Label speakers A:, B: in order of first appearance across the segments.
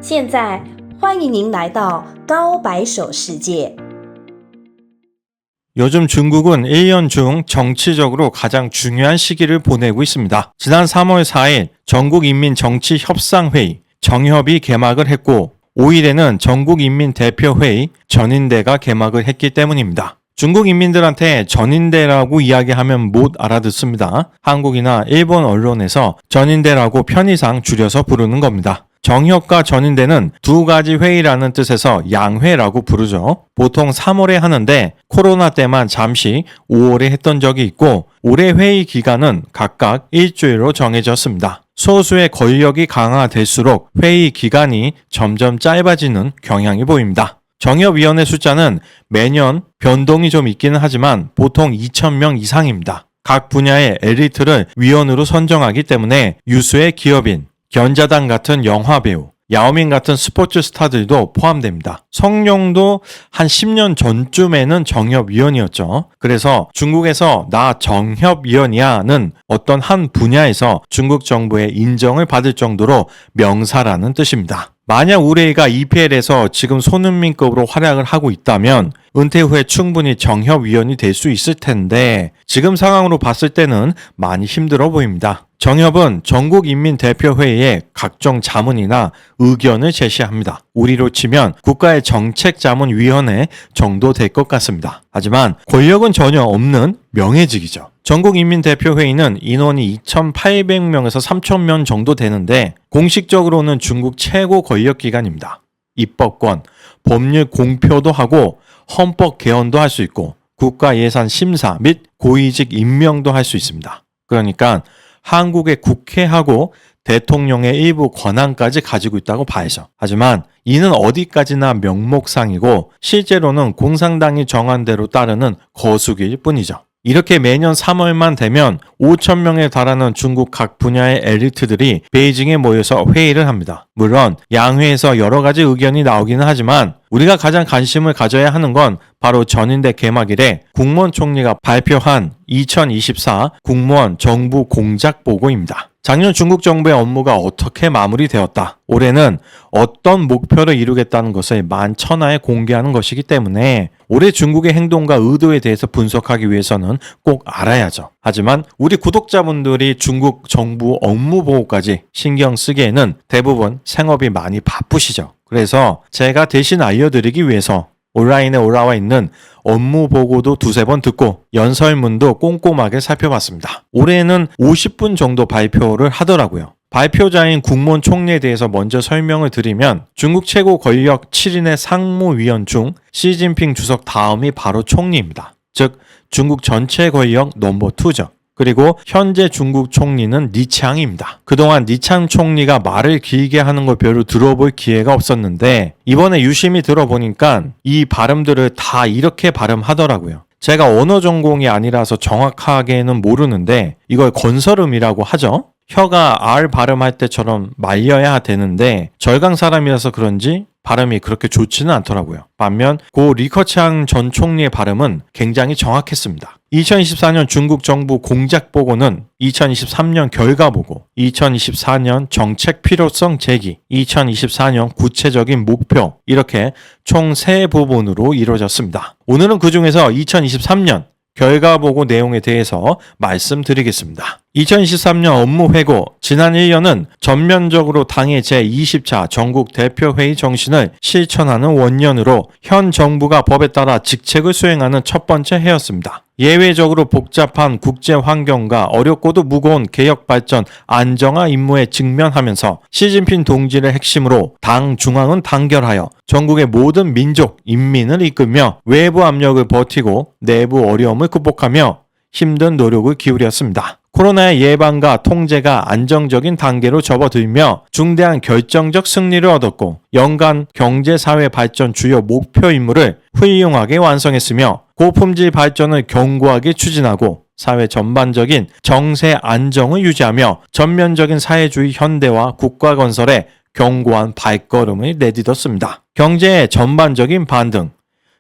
A: 现在欢迎您来到高白手世界。
B: 요즘 중국은 1년 중 정치적으로 가장 중요한 시기를 보내고 있습니다. 지난 3월 4일 전국인민정치협상회의 정협이 개막을 했고 5일에는 전국인민대표회의 전인대가 개막을 했기 때문입니다. 중국 인민들한테 전인대라고 이야기하면 못 알아듣습니다. 한국이나 일본 언론에서 전인대라고 편의상 줄여서 부르는 겁니다. 정협과 전인대는 두 가지 회의라는 뜻에서 양회라고 부르죠. 보통 3월에 하는데 코로나 때만 잠시 5월에 했던 적이 있고 올해 회의 기간은 각각 일주일로 정해졌습니다. 소수의 권력이 강화될수록 회의 기간이 점점 짧아지는 경향이 보입니다. 정협위원회 숫자는 매년 변동이 좀 있기는 하지만 보통 2,000명 이상입니다. 각 분야의 엘리트를 위원으로 선정하기 때문에 유수의 기업인, 견자단 같은 영화배우, 야오밍 같은 스포츠 스타들도 포함됩니다. 성룡도 한 10년 전쯤에는 정협위원이었죠. 그래서 중국에서 나 정협위원이야는 어떤 한 분야에서 중국 정부의 인정을 받을 정도로 명사라는 뜻입니다. 만약 우리 애가 EPL에서 지금 손흥민급으로 활약을 하고 있다면 은퇴 후에 충분히 정협위원이 될 수 있을 텐데 지금 상황으로 봤을 때는 많이 힘들어 보입니다. 정협은 전국인민대표회의에 각종 자문이나 의견을 제시합니다. 우리로 치면 국가의 정책자문위원회 정도 될 것 같습니다. 하지만 권력은 전혀 없는 명예직이죠. 전국인민대표회의는 인원이 2,800명에서 3,000명 정도 되는데 공식적으로는 중국 최고 권력기관입니다. 입법권, 법률 공표도 하고 헌법 개헌도 할 수 있고 국가 예산 심사 및 고위직 임명도 할 수 있습니다. 그러니까 한국의 국회하고 대통령의 일부 권한까지 가지고 있다고 봐야죠. 하지만 이는 어디까지나 명목상이고 실제로는 공산당이 정한 대로 따르는 거수기일 뿐이죠. 이렇게 매년 3월만 되면 5,000명에 달하는 중국 각 분야의 엘리트들이 베이징에 모여서 회의를 합니다. 물론 양회에서 여러 가지 의견이 나오기는 하지만 우리가 가장 관심을 가져야 하는 건 바로 전인대 개막일에 국무원 총리가 발표한 2024 국무원 정부 공작 보고입니다. 작년 중국 정부의 업무가 어떻게 마무리되었다. 올해는 어떤 목표를 이루겠다는 것을 만천하에 공개하는 것이기 때문에 올해 중국의 행동과 의도에 대해서 분석하기 위해서는 꼭 알아야죠. 하지만 우리 구독자분들이 중국 정부 업무 보고까지 신경 쓰기에는 대부분 생업이 많이 바쁘시죠. 그래서 제가 대신 알려드리기 위해서 온라인에 올라와 있는 업무 보고도 두세 번 듣고 연설문도 꼼꼼하게 살펴봤습니다. 올해는 50분 정도 발표를 하더라고요. 발표자인 국무원 총리에 대해서 먼저 설명을 드리면 중국 최고 권력 7인의 상무위원 중 시진핑 주석 다음이 바로 총리입니다. 즉 중국 전체 권력 넘버 2죠. 그리고 현재 중국 총리는 리창입니다. 그동안 리창 총리가 말을 길게 하는 걸 별로 들어볼 기회가 없었는데 이번에 유심히 들어보니까 이 발음들을 다 이렇게 발음하더라고요. 제가 언어 전공이 아니라서 정확하게는 모르는데 이걸 건설음이라고 하죠. 혀가 R 발음할 때처럼 말려야 되는데 절강 사람이라서 그런지 발음이 그렇게 좋지는 않더라고요. 반면 고 리커창 전 총리의 발음은 굉장히 정확했습니다. 2024년 중국 정부 공작 보고는 2023년 결과 보고, 2024년 정책 필요성 제기, 2024년 구체적인 목표 이렇게 총 3부분으로 이루어졌습니다. 오늘은 그중에서 2023년 결과 보고 내용에 대해서 말씀드리겠습니다. 2023년 업무 회고, 지난 1년은 전면적으로 당의 제20차 전국 대표회의 정신을 실천하는 원년으로 현 정부가 법에 따라 직책을 수행하는 첫 번째 해였습니다. 예외적으로 복잡한 국제 환경과 어렵고도 무거운 개혁 발전 안정화 임무에 직면하면서 시진핑 동지를 핵심으로 당 중앙은 단결하여 전국의 모든 민족, 인민을 이끌며 외부 압력을 버티고 내부 어려움을 극복하며 힘든 노력을 기울였습니다. 코로나의 예방과 통제가 안정적인 단계로 접어들며 중대한 결정적 승리를 얻었고 연간 경제사회 발전 주요 목표 임무를 훌륭하게 완성했으며 고품질 발전을 견고하게 추진하고 사회 전반적인 정세 안정을 유지하며 전면적인 사회주의 현대화 국가 건설에 견고한 발걸음을 내딛었습니다. 경제의 전반적인 반등,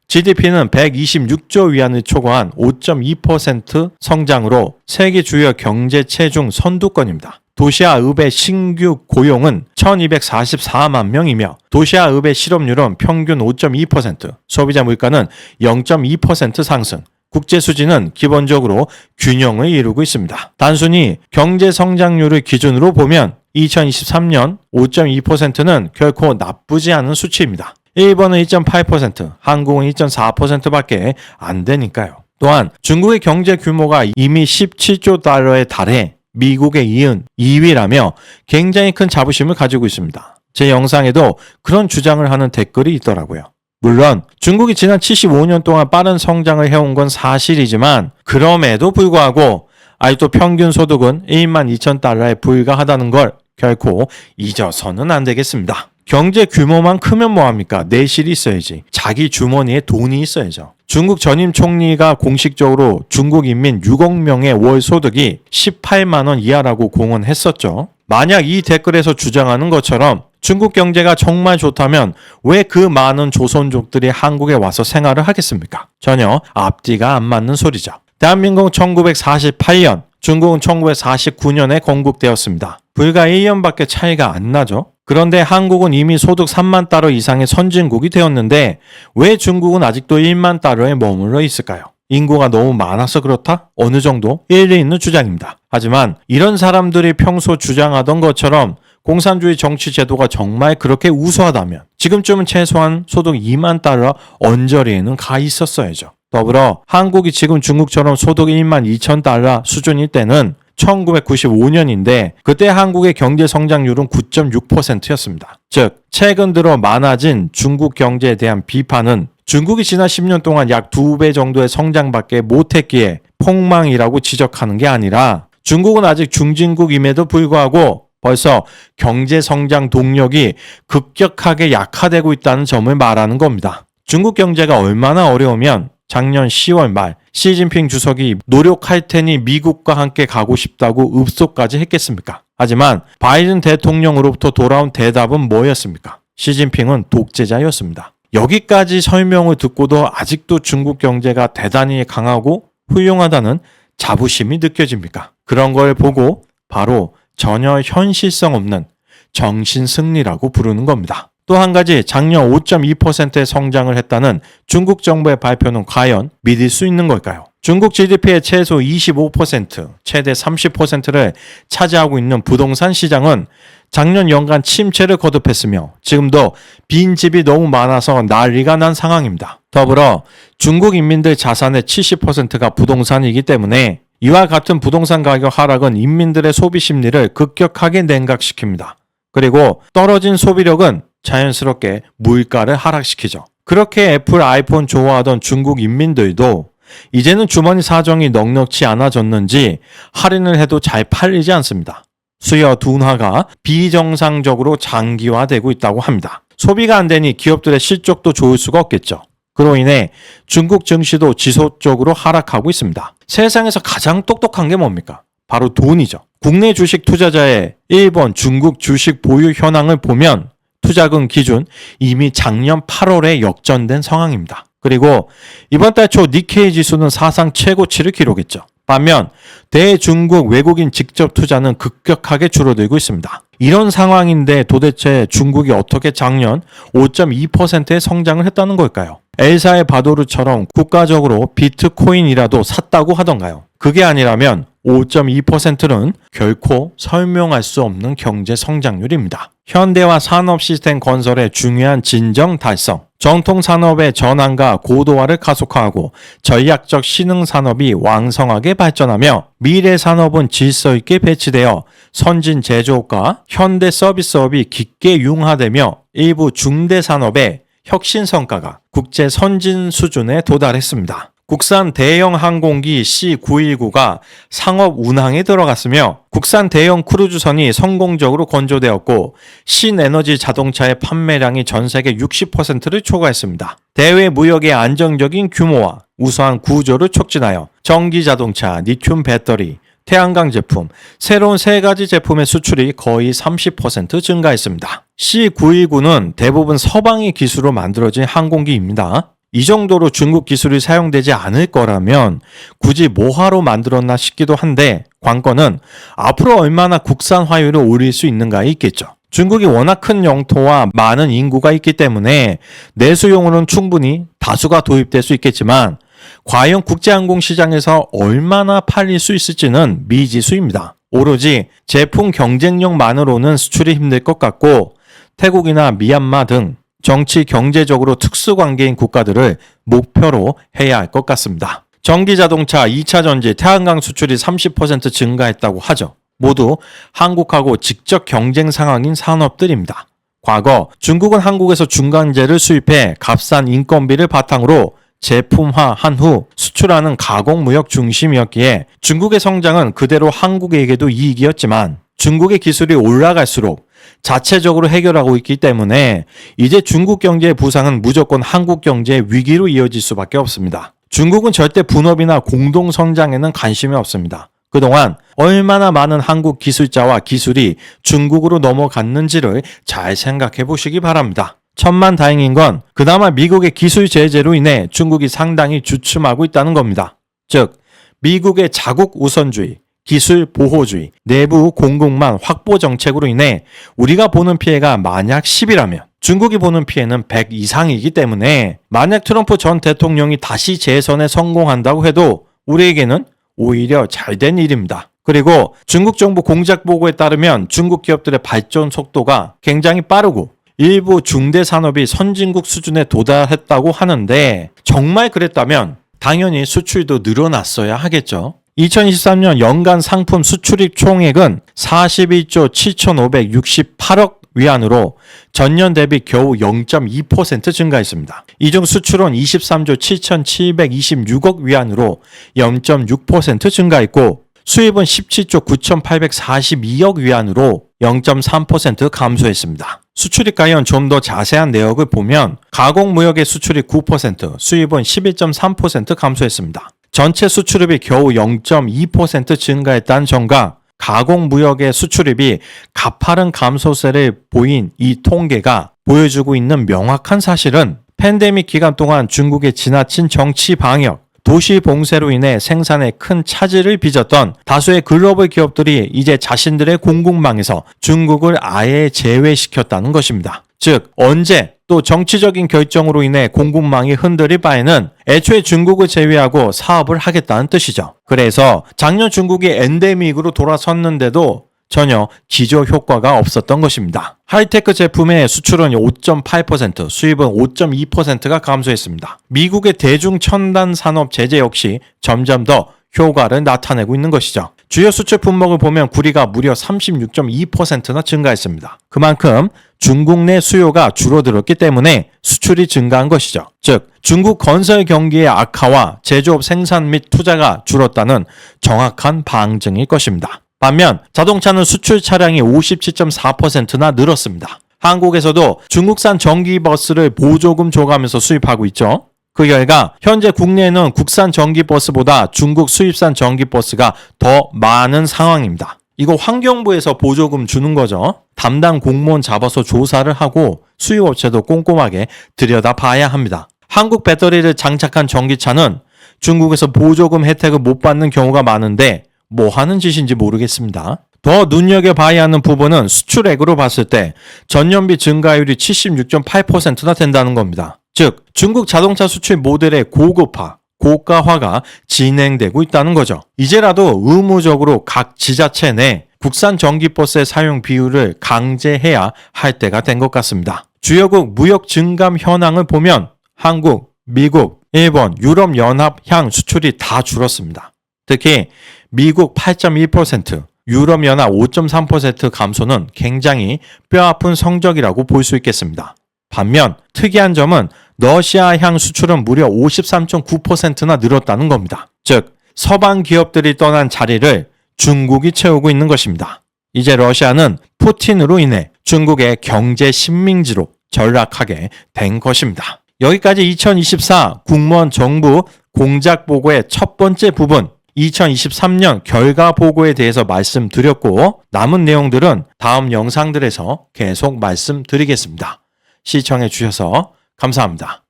B: GDP는 126조 위안을 초과한 5.2% 성장으로 세계 주요 경제체 중 선두권입니다. 도시화읍의 신규 고용은 1244만 명이며 도시화읍의 실업률은 평균 5.2%, 소비자 물가는 0.2% 상승, 국제 수지는 기본적으로 균형을 이루고 있습니다. 단순히 경제 성장률을 기준으로 보면 2023년 5.2%는 결코 나쁘지 않은 수치입니다. 일본은 2.8%, 한국은 2.4%밖에 안 되니까요. 또한 중국의 경제 규모가 이미 17조 달러에 달해 미국에 이은 2위라며 굉장히 큰 자부심을 가지고 있습니다. 제 영상에도 그런 주장을 하는 댓글이 있더라고요. 물론 중국이 지난 75년 동안 빠른 성장을 해온 건 사실이지만 그럼에도 불구하고 아직도 평균 소득은 1만 2천 달러에 불과하다는 걸 결코 잊어서는 안 되겠습니다. 경제 규모만 크면 뭐합니까? 내실이 있어야지. 자기 주머니에 돈이 있어야죠. 중국 전임 총리가 공식적으로 중국 인민 6억 명의 월 소득이 18만 원 이하라고 공언했었죠. 만약 이 댓글에서 주장하는 것처럼 중국 경제가 정말 좋다면 왜 그 많은 조선족들이 한국에 와서 생활을 하겠습니까? 전혀 앞뒤가 안 맞는 소리죠. 대한민국은 1948년, 중국은 1949년에 건국되었습니다. 불과 1년밖에 차이가 안 나죠. 그런데 한국은 이미 소득 3만 달러 이상의 선진국이 되었는데 왜 중국은 아직도 1만 달러에 머물러 있을까요? 인구가 너무 많아서 그렇다? 어느 정도 일리 있는 주장입니다. 하지만 이런 사람들이 평소 주장하던 것처럼 공산주의 정치 제도가 정말 그렇게 우수하다면 지금쯤은 최소한 소득 2만 달러 언저리에는 가 있었어야죠. 더불어 한국이 지금 중국처럼 소득 1만 2천 달러 수준일 때는 1995년인데 그때 한국의 경제 성장률은 9.6%였습니다. 즉 최근 들어 많아진 중국 경제에 대한 비판은 중국이 지난 10년 동안 약 2배 정도의 성장밖에 못했기에 폭망이라고 지적하는 게 아니라 중국은 아직 중진국임에도 불구하고 벌써 경제 성장 동력이 급격하게 약화되고 있다는 점을 말하는 겁니다. 중국 경제가 얼마나 어려우면 작년 10월 말 시진핑 주석이 노력할 테니 미국과 함께 가고 싶다고 읍소까지 했겠습니까? 하지만 바이든 대통령으로부터 돌아온 대답은 뭐였습니까? 시진핑은 독재자였습니다. 여기까지 설명을 듣고도 아직도 중국 경제가 대단히 강하고 훌륭하다는 자부심이 느껴집니까? 그런 걸 보고 바로 전혀 현실성 없는 정신승리라고 부르는 겁니다. 또 한 가지 작년 5.2%의 성장을 했다는 중국 정부의 발표는 과연 믿을 수 있는 걸까요? 중국 GDP의 최소 25%, 최대 30%를 차지하고 있는 부동산 시장은 작년 연간 침체를 거듭했으며 지금도 빈집이 너무 많아서 난리가 난 상황입니다. 더불어 중국 인민들 자산의 70%가 부동산이기 때문에 이와 같은 부동산 가격 하락은 인민들의 소비 심리를 급격하게 냉각시킵니다. 그리고 떨어진 소비력은 자연스럽게 물가를 하락시키죠. 그렇게 애플, 아이폰 좋아하던 중국 인민들도 이제는 주머니 사정이 넉넉치 않아졌는지 할인을 해도 잘 팔리지 않습니다. 수요 둔화가 비정상적으로 장기화되고 있다고 합니다. 소비가 안 되니 기업들의 실적도 좋을 수가 없겠죠. 그로 인해 중국 증시도 지속적으로 하락하고 있습니다. 세상에서 가장 똑똑한 게 뭡니까? 바로 돈이죠. 국내 주식 투자자의 일본, 중국 주식 보유 현황을 보면 투자금 기준 이미 작년 8월에 역전된 상황입니다. 그리고 이번 달 초 니케이 지수는 사상 최고치를 기록했죠. 반면 대중국 외국인 직접 투자는 급격하게 줄어들고 있습니다. 이런 상황인데 도대체 중국이 어떻게 작년 5.2%의 성장을 했다는 걸까요? 엘사의 바도르처럼 국가적으로 비트코인이라도 샀다고 하던가요? 그게 아니라면 5.2%는 결코 설명할 수 없는 경제 성장률입니다. 현대화 산업 시스템 건설의 중요한 진정 달성, 정통 산업의 전환과 고도화를 가속화하고 전략적 신흥 산업이 왕성하게 발전하며 미래 산업은 질서 있게 배치되어 선진 제조업과 현대 서비스업이 깊게 융화되며 일부 중대 산업의 혁신 성과가 국제 선진 수준에 도달했습니다. 국산 대형 항공기 C919가 상업 운항에 들어갔으며 국산 대형 크루즈선이 성공적으로 건조되었고 신에너지 자동차의 판매량이 전 세계 60%를 초과했습니다. 대외 무역의 안정적인 규모와 우수한 구조를 촉진하여 전기 자동차, 리튬 배터리, 태양광 제품, 새로운 3가지 제품의 수출이 거의 30% 증가했습니다. C919는 대부분 서방의 기술로 만들어진 항공기입니다. 이 정도로 중국 기술이 사용되지 않을 거라면 굳이 뭐하러 만들었나 싶기도 한데 관건은 앞으로 얼마나 국산화율을 올릴 수 있는가에 있겠죠. 중국이 워낙 큰 영토와 많은 인구가 있기 때문에 내수용으로는 충분히 다수가 도입될 수 있겠지만 과연 국제항공시장에서 얼마나 팔릴 수 있을지는 미지수입니다. 오로지 제품 경쟁력만으로는 수출이 힘들 것 같고 태국이나 미얀마 등 정치 경제적으로 특수관계인 국가들을 목표로 해야 할 것 같습니다. 전기자동차, 2차 전지, 태양광 수출이 30% 증가했다고 하죠. 모두 한국하고 직접 경쟁 상황인 산업들입니다. 과거 중국은 한국에서 중간재를 수입해 값싼 인건비를 바탕으로 제품화한 후 수출하는 가공무역 중심이었기에 중국의 성장은 그대로 한국에게도 이익이었지만 중국의 기술이 올라갈수록 자체적으로 해결하고 있기 때문에 이제 중국 경제의 부상은 무조건 한국 경제의 위기로 이어질 수밖에 없습니다. 중국은 절대 분업이나 공동 성장에는 관심이 없습니다. 그동안 얼마나 많은 한국 기술자와 기술이 중국으로 넘어갔는지를 잘 생각해 보시기 바랍니다. 천만다행인 건 그나마 미국의 기술 제재로 인해 중국이 상당히 주춤하고 있다는 겁니다. 즉 미국의 자국 우선주의, 기술 보호주의, 내부 공급망 확보 정책으로 인해 우리가 보는 피해가 만약 10이라면 중국이 보는 피해는 100 이상이기 때문에 만약 트럼프 전 대통령이 다시 재선에 성공한다고 해도 우리에게는 오히려 잘된 일입니다. 그리고 중국 정부 공작 보고에 따르면 중국 기업들의 발전 속도가 굉장히 빠르고 일부 중대 산업이 선진국 수준에 도달했다고 하는데 정말 그랬다면 당연히 수출도 늘어났어야 하겠죠. 2023년 연간 상품 수출입 총액은 41조 7,568억 위안으로 전년 대비 겨우 0.2% 증가했습니다. 이 중 수출은 23조 7,726억 위안으로 0.6% 증가했고 수입은 17조 9,842억 위안으로 0.3% 감소했습니다. 수출입 관련 좀 더 자세한 내역을 보면 가공무역의 수출입 9%, 수입은 11.3% 감소했습니다. 전체 수출입이 겨우 0.2% 증가했다는 점과 가공무역의 수출입이 가파른 감소세를 보인 이 통계가 보여주고 있는 명확한 사실은 팬데믹 기간 동안 중국의 지나친 정치 방역, 도시 봉쇄로 인해 생산에 큰 차질을 빚었던 다수의 글로벌 기업들이 이제 자신들의 공급망에서 중국을 아예 제외시켰다는 것입니다. 즉 언제 또 정치적인 결정으로 인해 공급망이 흔들릴 바에는 애초에 중국을 제외하고 사업을 하겠다는 뜻이죠. 그래서 작년 중국이 엔데믹으로 돌아섰는데도 전혀 기저 효과가 없었던 것입니다. 하이테크 제품의 수출은 5.8%, 수입은 5.2%가 감소했습니다. 미국의 대중첨단 산업 제재 역시 점점 더 효과를 나타내고 있는 것이죠. 주요 수출 품목을 보면 구리가 무려 36.2%나 증가했습니다. 그만큼 중국 내 수요가 줄어들었기 때문에 수출이 증가한 것이죠. 즉 중국 건설 경기의 악화와 제조업 생산 및 투자가 줄었다는 정확한 방증일 것입니다. 반면 자동차는 수출 차량이 57.4%나 늘었습니다. 한국에서도 중국산 전기버스를 보조금 줘가면서 수입하고 있죠. 그 결과 현재 국내에는 국산 전기버스보다 중국 수입산 전기버스가 더 많은 상황입니다. 이거 환경부에서 보조금 주는 거죠. 담당 공무원 잡아서 조사를 하고 수입업체도 꼼꼼하게 들여다봐야 합니다. 한국 배터리를 장착한 전기차는 중국에서 보조금 혜택을 못 받는 경우가 많은데 뭐 하는 짓인지 모르겠습니다. 더 눈여겨봐야 하는 부분은 수출액으로 봤을 때 전년비 증가율이 76.8%나 된다는 겁니다. 즉 중국 자동차 수출 모델의 고급화, 고가화가 진행되고 있다는 거죠. 이제라도 의무적으로 각 지자체 내 국산 전기버스의 사용 비율을 강제해야 할 때가 된 것 같습니다. 주요국 무역 증감 현황을 보면 한국, 미국, 일본, 유럽연합 향 수출이 다 줄었습니다. 특히 미국 8.1%, 유럽연합 5.3% 감소는 굉장히 뼈아픈 성적이라고 볼 수 있겠습니다. 반면 특이한 점은 러시아향 수출은 무려 53.9%나 늘었다는 겁니다. 즉 서방 기업들이 떠난 자리를 중국이 채우고 있는 것입니다. 이제 러시아는 푸틴으로 인해 중국의 경제 식민지로 전락하게 된 것입니다. 여기까지 2024 국무원 정부 공작 보고의 첫 번째 부분 2023년 결과 보고에 대해서 말씀드렸고 남은 내용들은 다음 영상들에서 계속 말씀드리겠습니다. 시청해 주셔서 감사합니다.